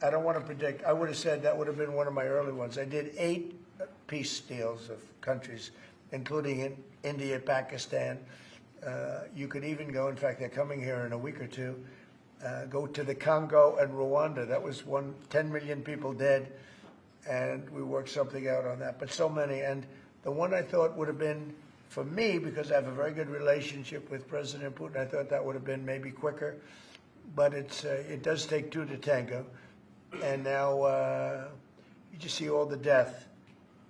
I don't want to predict. I would have said that would have been one of my early ones. I did 8 peace deals of countries, including in India, Pakistan. You could even go, in fact, they're coming here in a week or two, go to the Congo and Rwanda. That was 10 million people dead, and we worked something out on that. But so many. And the one I thought would have been, for me, because I have a very good relationship with President Putin, I thought that would have been maybe quicker. But it does take 2 to tango. And now you just see all the death.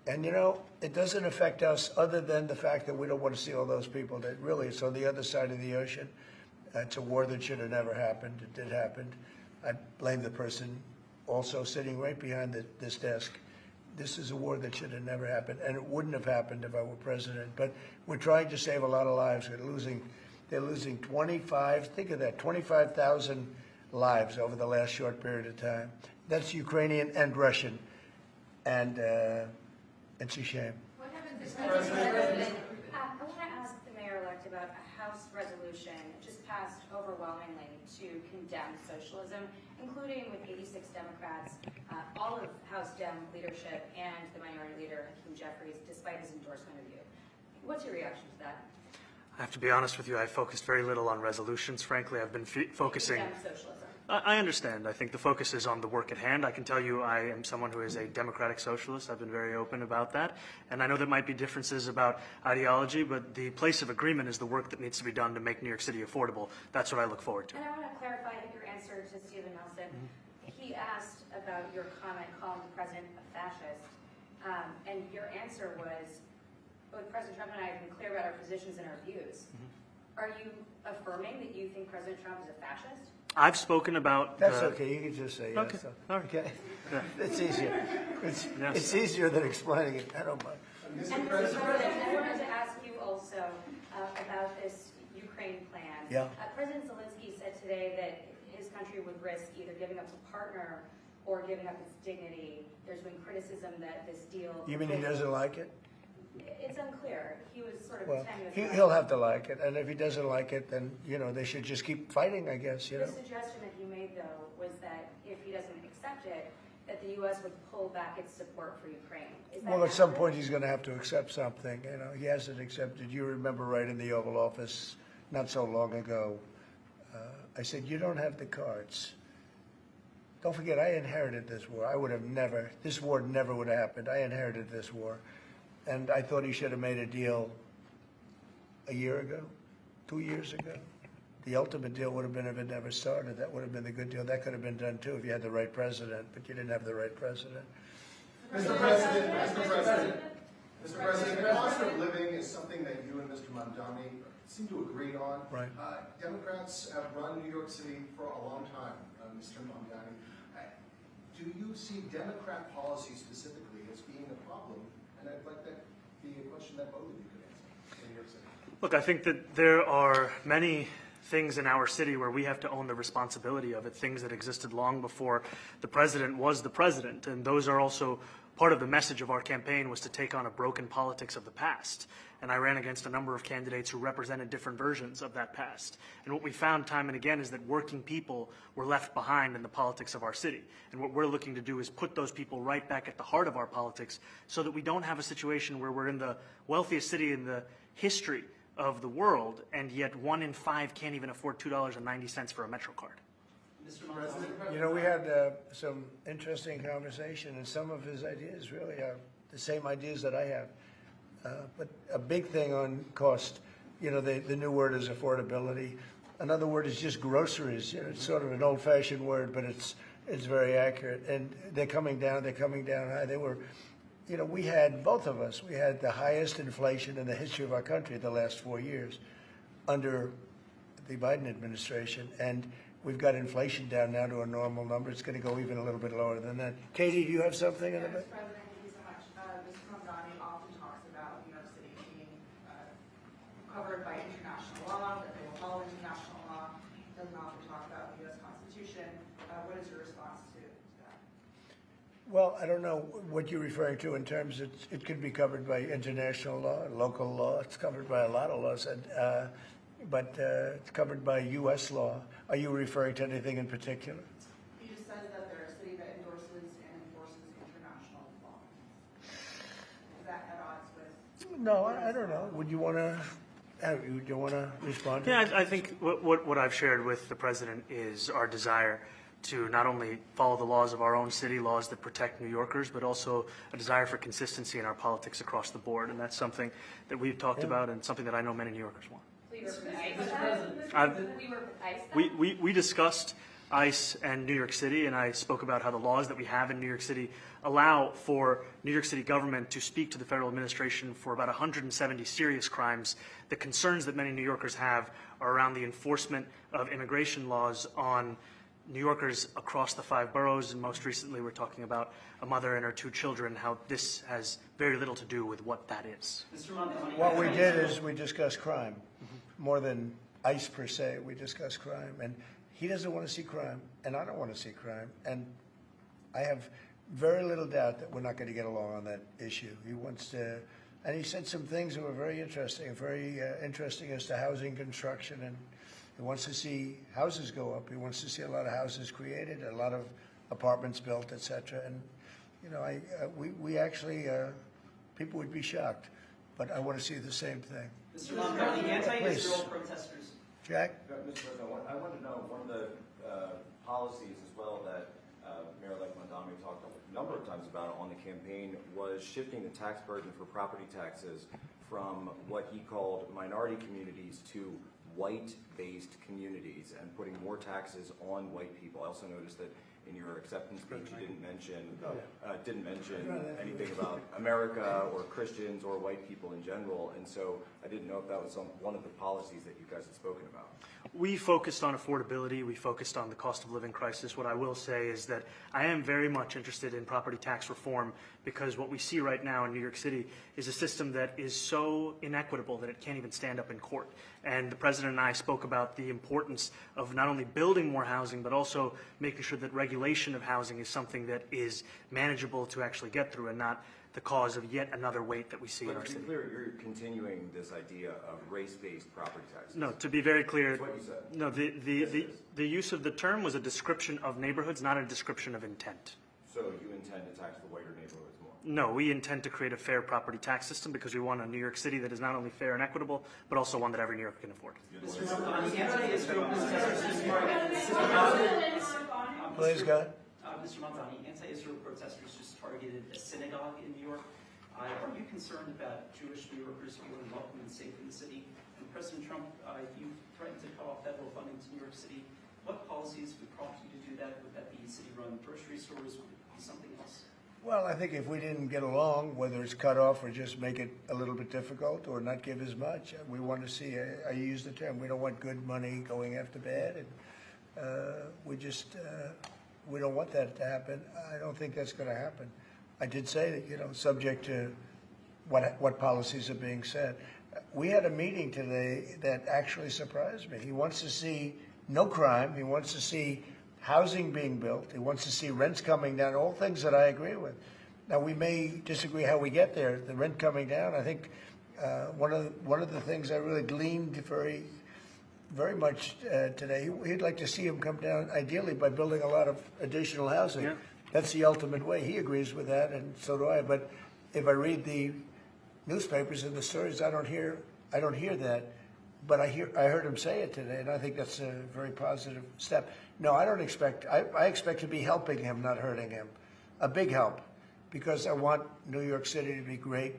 And, you know, it doesn't affect us other than the fact that we don't want to see all those people that really, it's on the other side of the ocean. It's a war that should have never happened. It did happen. I blame the person also sitting right behind this desk. This is a war that should have never happened, and it wouldn't have happened if I were president. But we're trying to save a lot of lives. They're losing 25, think of that, 25,000 lives over the last short period of time. That's Ukrainian and Russian. And it's a shame. What happens if I want to ask the mayor-elect about a House resolution just passed overwhelmingly to condemn socialism, including with 86 Democrats, all of House Dem leadership, and the minority leader, Hakeem Jeffries, despite his endorsement of you. What's your reaction to that? I have to be honest with you, I focused very little on resolutions. Frankly, I've been focusing... Condemn socialism. I understand. I think the focus is on the work at hand. I can tell you I am someone who is a democratic socialist. I've been very open about that. And I know there might be differences about ideology, but the place of agreement is the work that needs to be done to make New York City affordable. That's what I look forward to. And I want to clarify your answer to Stephen Nelson. He asked about your comment calling the president a fascist. And your answer was, both President Trump and I have been clear about our positions and our views. Are you affirming that you think President Trump is a fascist? I've spoken about... That's okay. You can just say yes. Okay. All right. Okay. Yeah. It's easier. Yes. It's easier than explaining it. I don't mind. And Mr. President, I wanted to ask you also about this Ukraine plan. Yeah. President Zelensky said today that his country would risk either giving up a partner or giving up its dignity. There's been criticism that this deal... You mean he doesn't like it? It's unclear. He was sort of Well, tenuous. he'll have to like it, and if he doesn't like it, then, you know, they should just keep fighting, I guess, you know. The suggestion that you made, though, was that if he doesn't accept it, that the U.S. would pull back its support for Ukraine. Is that Well, at some accurate? point, he's going to have to accept something, you know. He hasn't accepted. You remember right in the Oval Office not so long ago, I said, you don't have the cards. Don't forget, I inherited this war. I would have never, this war never would have happened. I inherited this war. And I thought he should have made a deal a year ago, 2 years ago. The ultimate deal would have been if it never started. That would have been the good deal. That could have been done too if you had the right president, but you didn't have the right president. Mr. President, the cost of living is something that you and Mr. Mamdani seem to agree on. Right. Democrats have run New York City for a long time, Mr. Mamdani. Do you see Democrat policy specifically as being a problem? And I'd like that be a question that both of you could answer in New York City. Look, I think that there are many things in our city where we have to own the responsibility of it, things that existed long before the president was the president. And those are also part of the message of our campaign, was to take on a broken politics of the past. And I ran against a number of candidates who represented different versions of that past. And what we found time and again is that working people were left behind in the politics of our city. And what we're looking to do is put those people right back at the heart of our politics so that we don't have a situation where we're in the wealthiest city in the history of the world, and yet 1 in 5 can't even afford $2.90 for a Metro card. Mr. President? You know, we had some interesting conversation, and some of his ideas really are the same ideas that I have. But a big thing on cost, you know, the new word is affordability. Another word is just groceries. You know, it's sort of an old-fashioned word, but it's very accurate. And they're coming down high. They were, you know, we had, both of us, we had the highest inflation in the history of our country the last 4 years under the Biden administration. And we've got inflation down now to a normal number. It's going to go even a little bit lower than that. Katie, do you have something in the back? President, thank you so much. Mr. Mamdani often talks about New York City being covered by international law, that they will follow international law. Doesn't often talk about the U.S. Constitution. What is your response to that? Well, I don't know what you're referring to in terms of it could be covered by international law, local law. It's covered by a lot of laws, but it's covered by U.S. law. Are you referring to anything in particular? You just says that they're a city that endorses and enforces international law. Is that at odds with? No, I don't know. Would you want to respond to Yeah, that? I think what I've shared with the president is our desire to not only follow the laws of our own city, laws that protect New Yorkers, but also a desire for consistency in our politics across the board. And that's something that we've talked about and something that I know many New Yorkers want. We work with ICE. We work with ICE. We discussed ICE and New York City, and I spoke about how the laws that we have in New York City allow for New York City government to speak to the federal administration for about 170 serious crimes. The concerns that many New Yorkers have are around the enforcement of immigration laws on New Yorkers across the 5 boroughs, and most recently we're talking about a mother and her 2 children, how this has very little to do with what that is. What we did is we discussed crime, more than ICE per se. We discussed crime, and he doesn't want to see crime, and I don't want to see crime, and I have very little doubt that we're not going to get along on that issue. He wants to, and he said some things that were very interesting as to housing construction, and he wants to see houses go up. He wants to see a lot of houses created, a lot of apartments built, etc. And you know, we actually people would be shocked, but I want to see the same thing. Mr. Mamdani, anti-Israel protesters. Jack? Mr. President, I want to know one of the policies as well that Mayor-Elect Mamdani talked a number of times about on the campaign was shifting the tax burden for property taxes from what he called minority communities to white-based communities and putting more taxes on white people. I also noticed that in your acceptance speech you didn't mention anything about America or Christians or white people in general, and so I didn't know if that was one of the policies that you guys had spoken about. We focused on affordability. We focused on the cost of living crisis. What I will say is that I am very much interested in property tax reform because what we see right now in New York City is a system that is so inequitable that it can't even stand up in court. And the president and I spoke about the importance of not only building more housing, but also making sure that regulation of housing is something that is manageable to actually get through and not the cause of yet another weight that we see in our But to city. be clear, you're continuing this idea of race-based property taxes. No, to be very clear, That's what you said. no, Yes, it is. the use of the term was a description of neighborhoods, not a description of intent. So you intend to tax the whiter neighborhoods more? No, we intend to create a fair property tax system because we want a New York City that is not only fair and equitable, but also one that every New Yorker can afford. Mr. Mamdani, anti-Israel protesters just targeted Please, go ahead. Mr. Mamdani, anti-Israel protesters just targeted a synagogue in New York. Are you concerned about Jewish New Yorkers feeling welcome and safe in the city? And President Trump, you threatened to cut off federal funding to New York City. What policies would prompt you to do that? Would that be city-run grocery stores? Would it be something else? Well, I think if we didn't get along, whether it's cut off or just make it a little bit difficult or not give as much, we want to see, I use the term, we don't want good money going after bad. And we don't want that to happen. I don't think that's going to happen. I did say that, you know, subject to what policies are being said. We had a meeting today that actually surprised me. He wants to see no crime. He wants to see housing being built. He wants to see rents coming down, all things that I agree with. Now, we may disagree how we get there. The rent coming down, I think one of the things I really gleaned very much today, he'd like to see him come down, ideally, by building a lot of additional housing. Yeah. That's the ultimate way. He agrees with that, and so do I. But if I read the newspapers and the stories, I don't hear that. But I heard him say it today, and I think that's a very positive step. No, I don't expect. I expect to be helping him, not hurting him. A big help, because I want New York City to be great.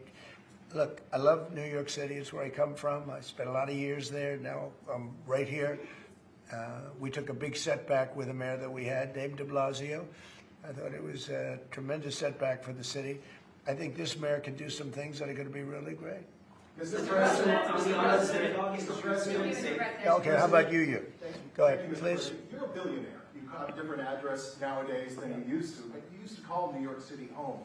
Look, I love New York City. It's where I come from. I spent a lot of years there. Now I'm right here. We took a big setback with the mayor that we had, named de Blasio. I thought it was a tremendous setback for the city. I think this mayor can do some things that are going to be really great. Mr. President, Mr. President. Okay, how about you? Go ahead, Thank you, Mr. please. President. You're a billionaire. You have a different address nowadays than you used to, but you used to call New York City home.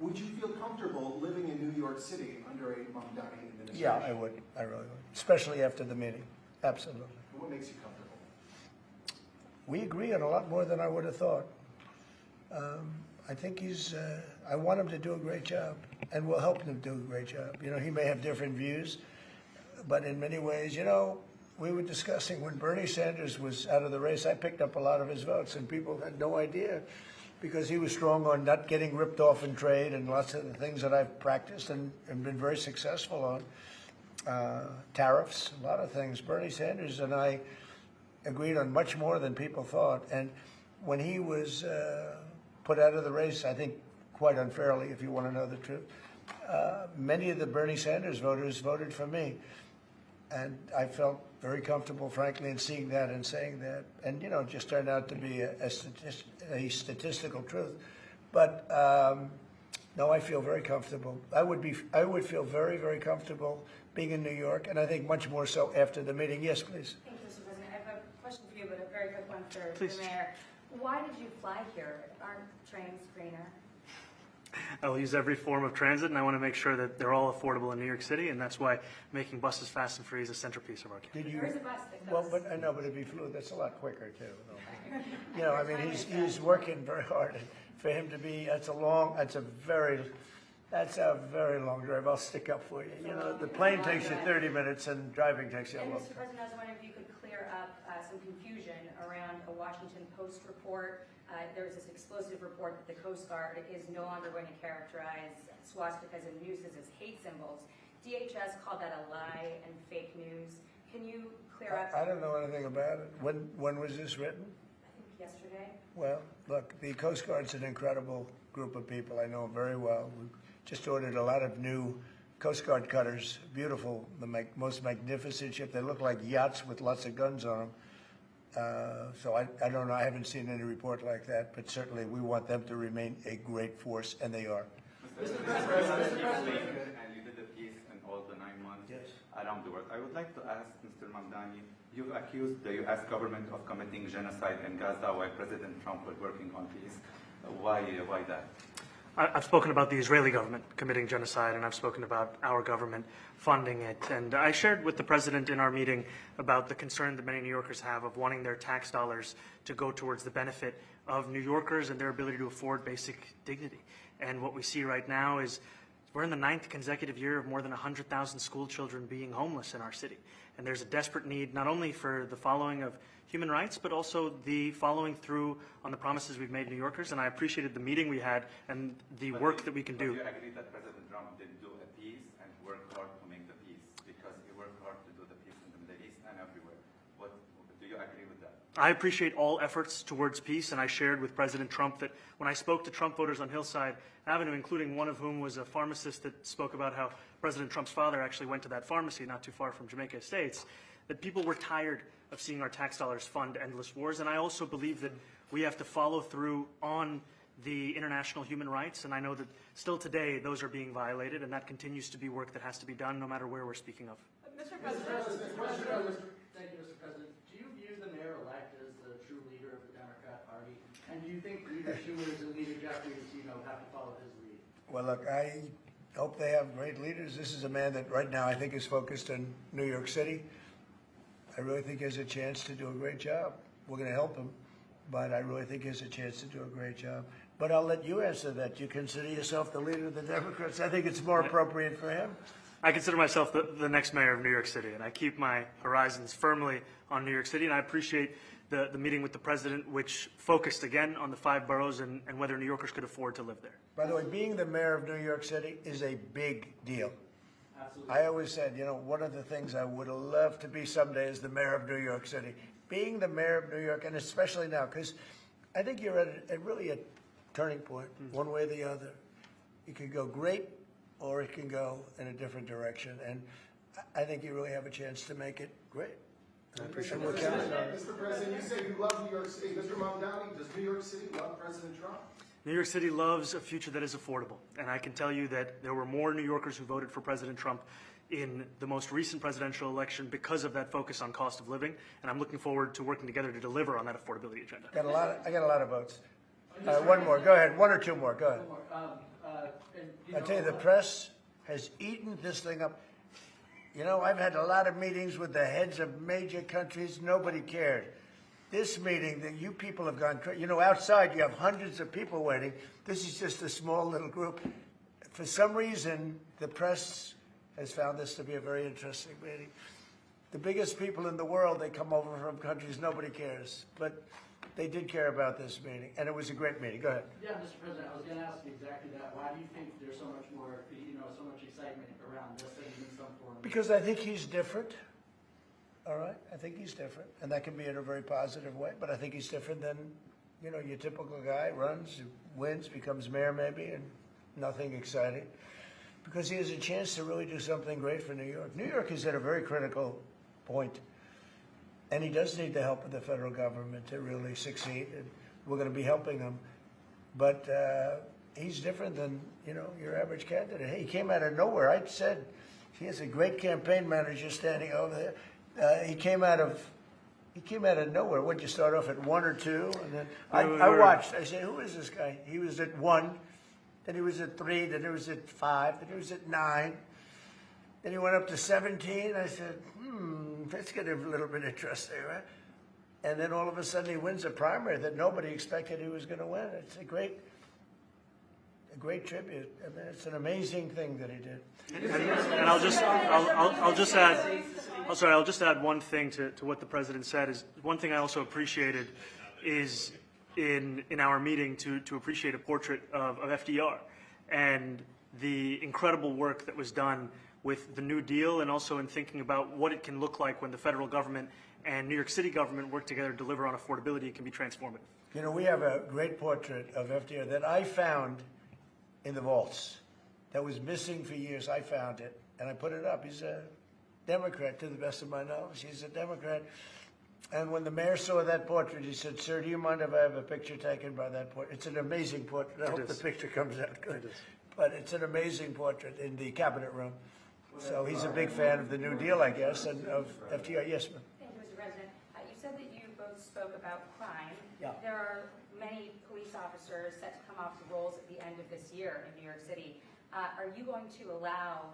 Would you feel comfortable living in New York City under a Mamdani administration? Yeah, I would. I really would. Especially after the meeting. Absolutely. What makes you comfortable? We agree on a lot more than I would have thought. I think I want him to do a great job, and we'll help him do a great job. You know, he may have different views, but in many ways, you know, we were discussing when Bernie Sanders was out of the race, I picked up a lot of his votes, and people had no idea because he was strong on not getting ripped off in trade and lots of the things that I've practiced and been very successful on. Tariffs, a lot of things. Bernie Sanders and I agreed on much more than people thought. And when he was put out of the race, I think quite unfairly, if you want to know the truth, many of the Bernie Sanders voters voted for me. And I felt very comfortable, frankly, in seeing that and saying that. And, you know, it just turned out to be a statistical truth. But no, I feel very comfortable. I would feel very, very comfortable being in New York, and I think much more so after the meeting. Yes, please. Thank you, Mr. President. I have a question for you, but a very quick one for Please. the mayor. Why did you fly here? Aren't trains greener? I'll use every form of transit, and I want to make sure that they're all affordable in New York City, and that's why making buses fast and free is a centerpiece of our campaign. Did you? There is a bus that goes. Well, but I know, but if he flew, that's a lot quicker too. You know, I mean, he's working very hard. And for him to be, that's a very long drive. I'll stick up for you. You know, the plane takes you 30 minutes, and driving takes you a And long Mr. time. President, I was wondering if you could clear up some confusion around a Washington Post report. There was this explosive report that the Coast Guard is no longer going to characterize swastikas and nooses as hate symbols. DHS called that a lie and fake news. Can you clear up? I don't know anything about it. When was this written? I think yesterday. Well, look, the Coast Guard's an incredible group of people. I know them very well. We just ordered a lot of new Coast Guard cutters, beautiful, the most magnificent ship. They look like yachts with lots of guns on them. So I don't know. I haven't seen any report like that, but certainly we want them to remain a great force, and they are. Mr. President, and you did a piece in all the 9 months Yes. around the world. I would like to ask Mr. Mamdani, you've accused the U.S. government of committing genocide in Gaza while President Trump was working on peace. Why that? I've spoken about the Israeli government committing genocide, and I've spoken about our government funding it. And I shared with the president in our meeting about the concern that many New Yorkers have of wanting their tax dollars to go towards the benefit of New Yorkers and their ability to afford basic dignity. And what we see right now is we're in the 9th consecutive year of more than 100,000 school children being homeless in our city. And there's a desperate need not only for the following of human rights, but also the following through on the promises we've made New Yorkers. And I appreciated the meeting we had and the work that we can do. Do you agree that President Trump did do a peace and worked hard to make the peace? Because he worked hard to do the peace in the Middle East and everywhere. Do you agree with that? I appreciate all efforts towards peace, and I shared with President Trump that when I spoke to Trump voters on Hillside Avenue, including one of whom was a pharmacist that spoke about how President Trump's father actually went to that pharmacy not too far from Jamaica Estates, that people were tired of seeing our tax dollars fund endless wars. And I also believe that we have to follow through on the international human rights, and I know that still today those are being violated, and that continues to be work that has to be done no matter where we're speaking of. Mr. Mr. President, President, thank you, Mr. President. Do you view the mayor-elect as the true leader of the Democrat Party? And do you think Leader Schumer's and Leader Jeffries, have to follow his lead? Well, look, I hope they have great leaders. This is a man that right now I think is focused on New York City. I really think he has a chance to do a great job. We're going to help him, but I really think he has a chance to do a great job. But I'll let you answer that. You consider yourself the leader of the Democrats? I think it's more appropriate for him. I consider myself the next mayor of New York City, and I keep my horizons firmly on New York City, and I appreciate the meeting with the president, which focused again on the 5 boroughs and whether New Yorkers could afford to live there. By the way, being the mayor of New York City is a big deal. Absolutely. I always said, one of the things I would love to be someday is the mayor of New York City. Being the mayor of New York, and especially now, because I think you're at really a turning point, one way or the other. It could go great, or it can go in a different direction. And I think you really have a chance to make it great. I appreciate what counting on it. Mr. President, you say you love New York City. Mr. Mamdani, does New York City love President Trump? New York City loves a future that is affordable, and I can tell you that there were more New Yorkers who voted for President Trump in the most recent presidential election because of that focus on cost of living, and I'm looking forward to working together to deliver on that affordability agenda. I got a lot of votes. One more. Go ahead. 1 or 2 more. Go ahead. I tell you, the press has eaten this thing up. I've had a lot of meetings with the heads of major countries. Nobody cared. This meeting that you people have gone, outside you have hundreds of people waiting. This is just a small little group. For some reason, the press has found this to be a very interesting meeting. the biggest people in the world, they come over from countries nobody cares. But they did care about this meeting, and it was a great meeting. Go ahead. Yeah, Mr. President, I was going to ask you exactly that. Why do you think there's so much more, so much excitement around this than in some form? Because I think he's different. All right, I think he's different, and that can be in a very positive way. But I think he's different than, your typical guy runs, wins, becomes mayor maybe, and nothing exciting. Because he has a chance to really do something great for New York. New York is at a very critical point, and he does need the help of the federal government to really succeed. And we're going to be helping him, but he's different than your average candidate. He came out of nowhere. I said he has a great campaign manager standing over there. He came out of nowhere. Would you start off at 1 or 2? And then I watched. I said, who is this guy? He was at 1, then he was at 3, then he was at 5, then he was at 9. Then he went up to 17. I said, that's getting a little bit interesting, right? And then all of a sudden he wins a primary that nobody expected he was going to win. It's a great tribute. I mean, it's an amazing thing that he did. And I'll just add one thing to what the president said. Is one thing I also appreciated is in our meeting to appreciate a portrait of FDR and the incredible work that was done with the New Deal, and also in thinking about what it can look like when the federal government and New York City government work together to deliver on affordability. It can be transformative. We have a great portrait of FDR that I found in the vaults that was missing for years. I found it, and I put it up. He's a Democrat, to the best of my knowledge. He's a Democrat. And when the mayor saw that portrait, he said, "Sir, do you mind if I have a picture taken by that portrait?" It's an amazing portrait. I hope the picture comes out good. But it's an amazing portrait in the cabinet room. So he's a big fan of the New Deal, I guess, and of FDR. Yes, ma'am. Thank you, Mr. President. You said that you both spoke about crime. Yeah. There are many police officers set to come off the rolls at the end of this year in New York City. Are you going to allow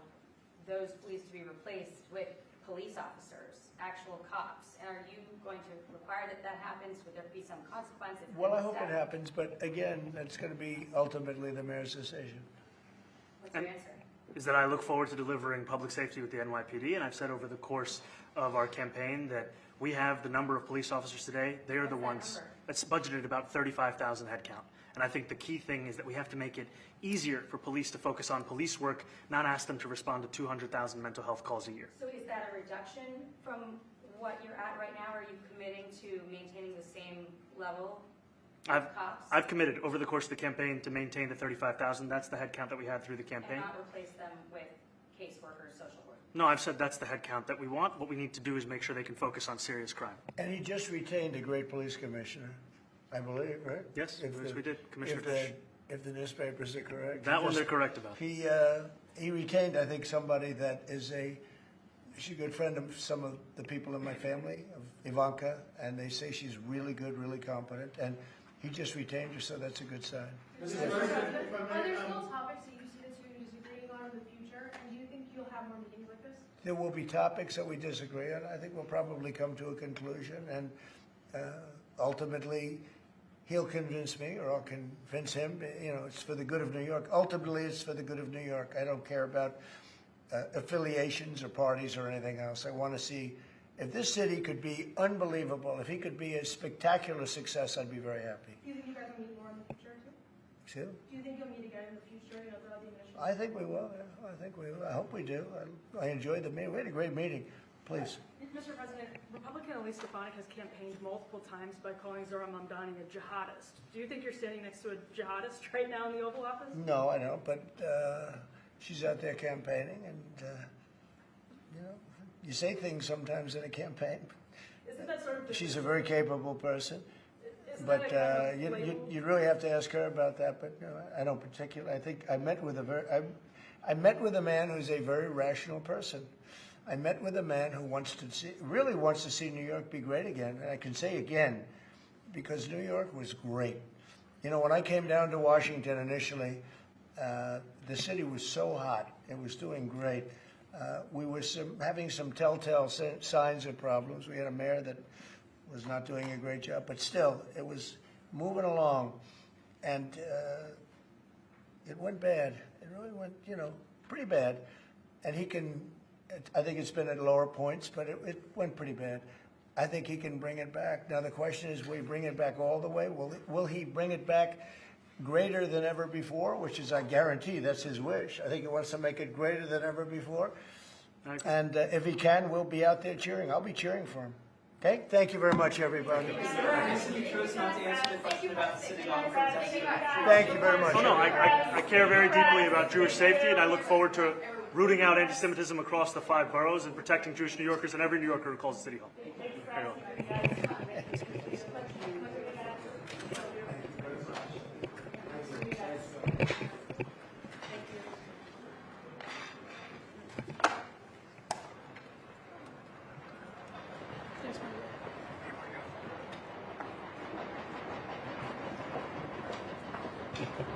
those police to be replaced with police officers, actual cops? And are you going to require that happens? Would there be some consequence? Well, I hope it happens, but again, that's going to be ultimately the mayor's decision. What's your answer? Is that I look forward to delivering public safety with the NYPD, and I've said over the course of our campaign that we have the number of police officers today. They are the ones that's budgeted about 35,000 headcount. And I think the key thing is that we have to make it easier for police to focus on police work, not ask them to respond to 200,000 mental health calls a year. So is that a reduction from what you're at right now? Or are you committing to maintaining the same level of cops? I've committed over the course of the campaign to maintain the 35,000. That's the headcount that we had through the campaign. And not replace them with caseworkers, social work? No, I've said that's the headcount that we want. What we need to do is make sure they can focus on serious crime. And he just retained a great police commissioner, I believe, right? Yes, we did, Commissioner Fish. If the newspapers are correct. That one they're correct about. He retained, I think, somebody that is she's a good friend of some of the people in my family, of Ivanka, and they say she's really good, really competent, and he just retained her, so that's a good sign. Are there still topics that you see the two disagreeing on in the future, and do you think you'll have more meetings like this? There will be topics that we disagree on. I think we'll probably come to a conclusion, and ultimately, he'll convince me, or I'll convince him. It's for the good of New York. Ultimately, it's for the good of New York. I don't care about affiliations or parties or anything else. I want to see if this city could be unbelievable, if he could be a spectacular success, I'd be very happy. Do you think you guys will meet more in the future, too? Excuse me? Do you think you'll meet again in the future, throughout the initial? I think we will, yeah. I think we will. I hope we do. I enjoyed the meeting. We had a great meeting. Please. Mr. President, Republican Elise Stefanik has campaigned multiple times by calling Zohran Mamdani a jihadist. Do you think you're standing next to a jihadist right now in the Oval Office? No, I don't, but she's out there campaigning, and, you say things sometimes in a campaign. Isn't that sort of She's a very capable person, Isn't but that a kind of you really have to ask her about that, but I don't particularly. I think I met with a man who's a very rational person. I met with a man who really wants to see New York be great again. And I can say again, because New York was great. When I came down to Washington initially, the city was so hot. It was doing great. We were having some telltale signs of problems. We had a mayor that was not doing a great job, but still, it was moving along. And it went bad. It really went, pretty bad. And he can I think it's been at lower points, but it went pretty bad. I think he can bring it back. Now the question is, will he bring it back all the way? Will he bring it back greater than ever before? Which is, I guarantee, that's his wish. I think he wants to make it greater than ever before. And if he can, we'll be out there cheering. I'll be cheering for him. Okay? Thank you very much, everybody. You chose not to answer the question about the synagogue protest. Thank you very much. Oh, no, I care very deeply about Jewish safety, and I look forward to rooting out anti-Semitism across the 5 boroughs and protecting Jewish New Yorkers and every New Yorker who calls the city home. Very well. Thank you.